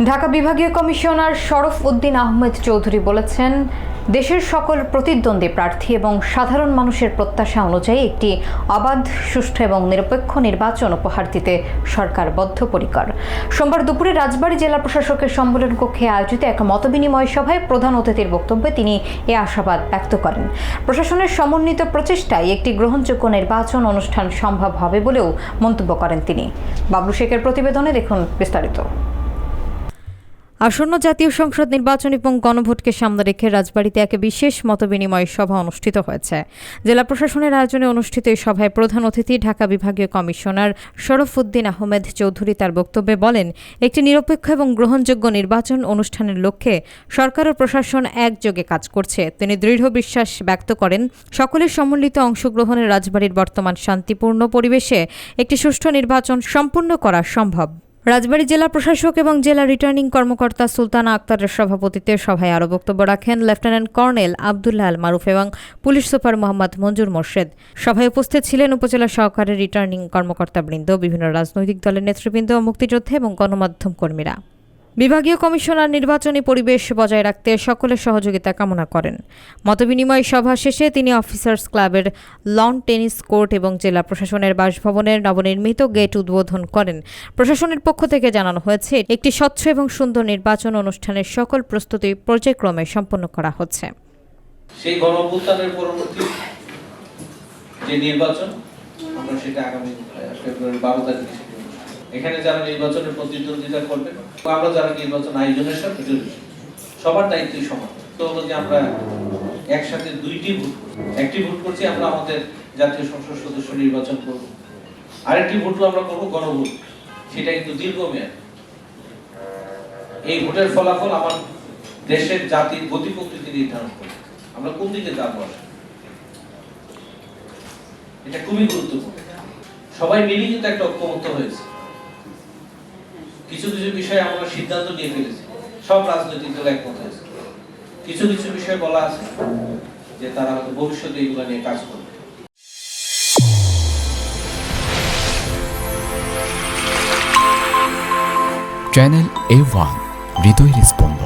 ঢাকা বিভাগীয় কমিশনার শরফ উদ্দিন আহমেদ চৌধুরী বলেছেন, দেশের সকল প্রতিদ্বন্দ্বী প্রার্থী এবং সাধারণ মানুষের প্রত্যাশা অনুযায়ী একটি অবাধ, সুষ্ঠু এবং নিরপেক্ষ নির্বাচন উপহার দিতে সরকার বদ্ধপরিকর। সোমবার দুপুরে রাজবাড়ী জেলা প্রশাসকের সম্মেলন কক্ষে আয়োজিত এক মতবিনিময় সভায় প্রধান অতিথির বক্তব্যে তিনি এ আশাবাদ ব্যক্ত করেন। প্রশাসনের সমন্বিত প্রচেষ্টায় একটি গ্রহণযোগ্য নির্বাচন অনুষ্ঠান সম্ভব হবে বলেও মন্তব্য করেন তিনি। বাবলু শেখের প্রতিবেদনে দেখুন বিস্তারিত। আসন্ন জাতীয় সংসদ নির্বাচন এবং গণভোটকে সামনে রেখে রাজবাড়ীতে এক বিশেষ মতবিনিময় সভা অনুষ্ঠিত হয়েছে। জেলা প্রশাসনের আয়োজনে অনুষ্ঠিত এই সভায় প্রধান অতিথি ঢাকা বিভাগীয় কমিশনার শরফ উদ্দিন আহমেদ চৌধুরী তার বক্তব্যে বলেন, একটি নিরপেক্ষ এবং গ্রহণযোগ্য নির্বাচন অনুষ্ঠানের লক্ষ্যে সরকার ও প্রশাসন একযোগে কাজ করছে। তিনি দৃঢ় বিশ্বাস ব্যক্ত করেন, সকলের সম্মিলিত অংশগ্রহণে রাজবাড়ীর বর্তমান শান্তিপূর্ণ পরিবেশে একটি সুষ্ঠু নির্বাচন সম্পূর্ণ করা সম্ভব। রাজবাড়ী জেলা প্রশাসক এবং জেলা রিটার্নিং কর্মকর্তা সুলতানা আক্তারের সভাপতিত্বে সভায় আরও বক্তব্য রাখেন লেফটেন্যান্ট কর্নেল আবদুল্লাহ আল মারুফ এবং পুলিশ সুপার মোহাম্মদ মঞ্জুর মোর্শেদ। সভায় উপস্থিত ছিলেন উপজেলা সহকারী রিটার্নিং কর্মকর্তাবৃন্দ, বিভিন্ন রাজনৈতিক দলের নেতৃবৃন্দ, মুক্তিযোদ্ধা এবং গণমাধ্যম কর্মীরা। বিভাগীয় কমিশনার নির্বাচনী পরিবেশ বজায় রাখতে সকলের সহযোগিতা কামনা করেন। মতবিনিময় সভা শেষে তিনি অফিসার্স ক্লাবের লন টেনিস কোর্ট এবং জেলা প্রশাসনের বাসভবনের নবনির্মিত গেট উদ্বোধন করেন। প্রশাসনের পক্ষ থেকে জানানো হয়েছে, একটি স্বচ্ছ এবং সুন্দর নির্বাচন অনুষ্ঠানের সকল প্রস্তুতি পর্যায়ক্রমে সম্পন্ন করা হচ্ছে। সেই গণঅভ্যুত্থানের পরবর্তী যে নির্বাচন, আমরা সেটা আগামী ফেব্রুয়ারি 12 তারিখে এখানে যারা নির্বাচনের প্রতিদ্বন্দ্বিতা করবেন, আমরা যারা নির্বাচন আয়োজনের সাথে জড়িত, সবার দায়িত্বই সমান। তো হলো যে আমরা একসাথে একটি ভোট করছি, আমরা আমাদের জাতীয় সংসদ সদস্য নির্বাচন করব, আরেকটি ভোট আমরা করব গণভোট, সেটা কিন্তু দীর্ঘমেয়াদী। এই ভোটের ফলাফল আমার দেশের জাতির গতি প্রকৃতি নির্ধারণ করবে, আমরা কোন দিকে যাবো। এটা খুবই গুরুত্বপূর্ণ। সবাই মিলে কিন্তু একটা ঐক্যমত্য হয়েছে। কিছু কিছু বিষয়ে আমরা সিদ্ধান্ত নিয়ে ফেলেছি, সব রাজনৈতিক দল একমত হয়েছে। কিছু কিছু বিষয় বলা আছে যে তারা হয়তো ভবিষ্যতে এগুলো নিয়ে কাজ করবে। চ্যানেল A1 হৃদয়ের স্পন্দন।